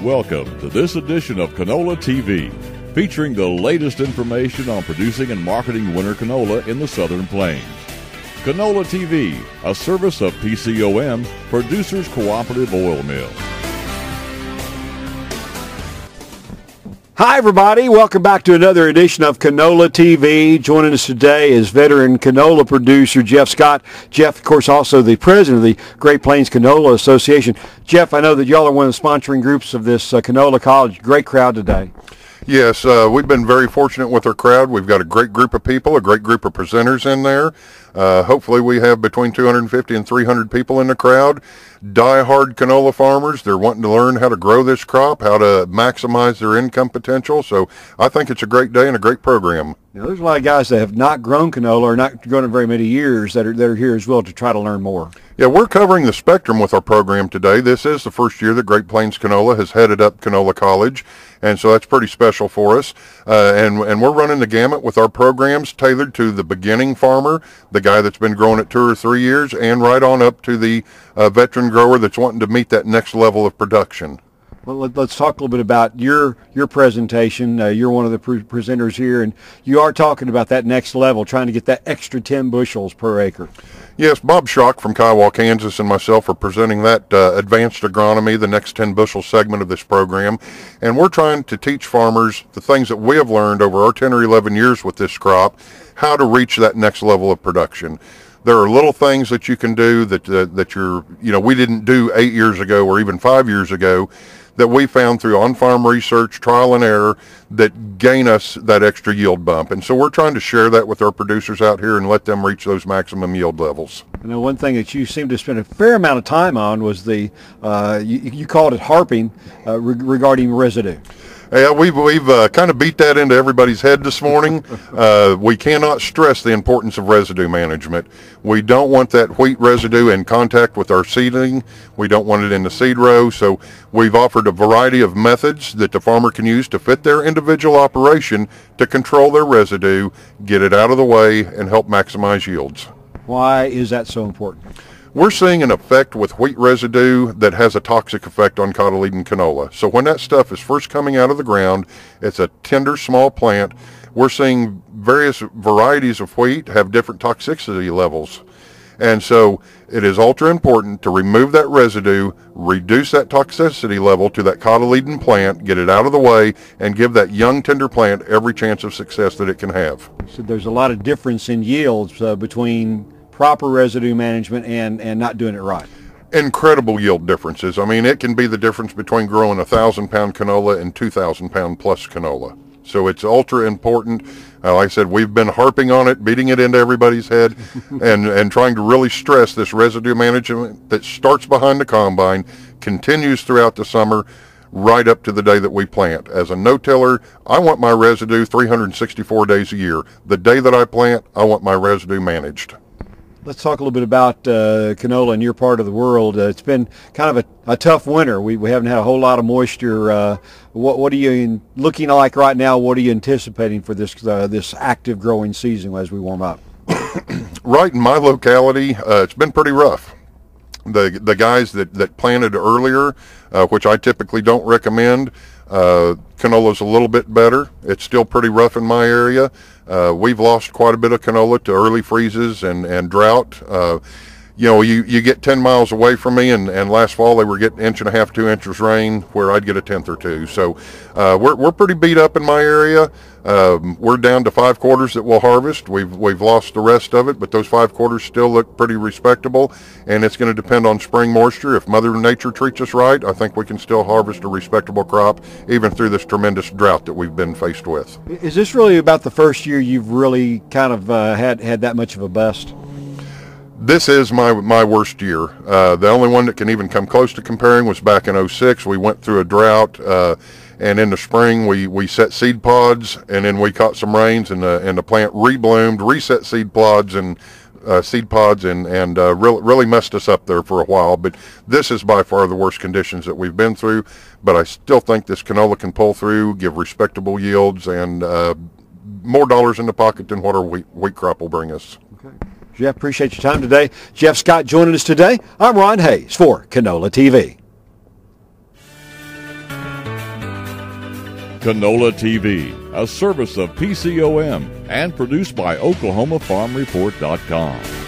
Welcome to this edition of Canola TV, featuring the latest information on producing and marketing winter canola in the Southern Plains. Canola TV, a service of PCOM, Producers Cooperative Oil Mill. Hi, everybody. Welcome back to another edition of Canola TV. Joining us today is veteran canola producer Jeff Scott. Jeff, of course, also the president of the Great Plains Canola Association. Jeff, I know that y'all are one of the sponsoring groups of this Canola College. Great crowd today. Yes, we've been very fortunate with our crowd. We've got a great group of people, a great group of presenters in there. Hopefully we have between 250 and 300 people in the crowd. Die-hard canola farmers. They're wanting to learn how to grow this crop, how to maximize their income potential. So I think it's a great day and a great program. Now, there's a lot of guys that have not grown canola or not grown it very many years that are here as well to try to learn more. Yeah, we're covering the spectrum with our program today. This is the first year that Great Plains Canola has headed up Canola College, and so that's pretty special for us. And we're running the gamut with our programs tailored to the beginning farmer, the guy that's been growing it 2 or 3 years, and right on up to the veteran grower that's wanting to meet that next level of production. Well, let's talk a little bit about your presentation. You're one of the presenters here, and you are talking about that next level, trying to get that extra 10 bushels per acre. Yes, Bob Schock from Kiowa, Kansas, and myself are presenting that advanced agronomy, the next 10 bushel segment of this program. And we're trying to teach farmers the things that we have learned over our 10 or 11 years with this crop, how to reach that next level of production. There are little things that you can do that we didn't do 8 years ago or even 5 years ago that we found through on-farm research, trial and error, that gain us that extra yield bump. And so we're trying to share that with our producers out here and let them reach those maximum yield levels. I know one thing that you seem to spend a fair amount of time on was the, you called it harping regarding residue. Yeah, we've kind of beat that into everybody's head this morning. We cannot stress the importance of residue management. We don't want that wheat residue in contact with our seedling. We don't want it in the seed row. So we've offered a variety of methods that the farmer can use to fit their individual operation to control their residue, get it out of the way, and help maximize yields. Why is that so important? We're seeing an effect with wheat residue that has a toxic effect on cotyledon canola. So when that stuff is first coming out of the ground, it's a tender, small plant. We're seeing various varieties of wheat have different toxicity levels. And so it is ultra important to remove that residue, reduce that toxicity level to that cotyledon plant, get it out of the way, and give that young, tender plant every chance of success that it can have. So there's a lot of difference in yields between proper residue management and not doing it right. Incredible yield differences. I mean, it can be the difference between growing 1,000-pound canola and 2,000-pound plus canola. So it's ultra important. Like I said, we've been harping on it, beating it into everybody's head, and trying to really stress this residue management that starts behind the combine, continues throughout the summer, right up to the day that we plant. As a no-tiller, I want my residue 364 days a year. The day that I plant, I want my residue managed. Let's talk a little bit about canola in your part of the world. It's been kind of a tough winter. We haven't had a whole lot of moisture. What are you looking like right now? What are you anticipating for this active growing season as we warm up? Right in my locality, it's been pretty rough. The guys that planted earlier, which I typically don't recommend, canola's a little bit better. It's still pretty rough in my area. We've lost quite a bit of canola to early freezes and drought. You get 10 miles away from me, and last fall they were getting 1.5 to 2 inches rain where I'd get a tenth or two. So we're pretty beat up in my area. We're down to 5 quarters that we'll harvest. We've lost the rest of it, but those 5 quarters still look pretty respectable, and it's going to depend on spring moisture. If Mother Nature treats us right, I think we can still harvest a respectable crop even through this tremendous drought that we've been faced with. Is this really about the first year you've really kind of had that much of a bust? This is my worst year. The only one that can even come close to comparing was back in '06. We went through a drought, and in the spring we set seed pods, and then we caught some rains, and the plant rebloomed, reset seed pods, and really messed us up there for a while. But this is by far the worst conditions that we've been through. But I still think this canola can pull through, give respectable yields, and more dollars in the pocket than what our wheat crop will bring us. Okay. Jeff, appreciate your time today. Jeff Scott joining us today. I'm Ron Hayes for Canola TV. Canola TV, a service of PCOM and produced by OklahomaFarmReport.com.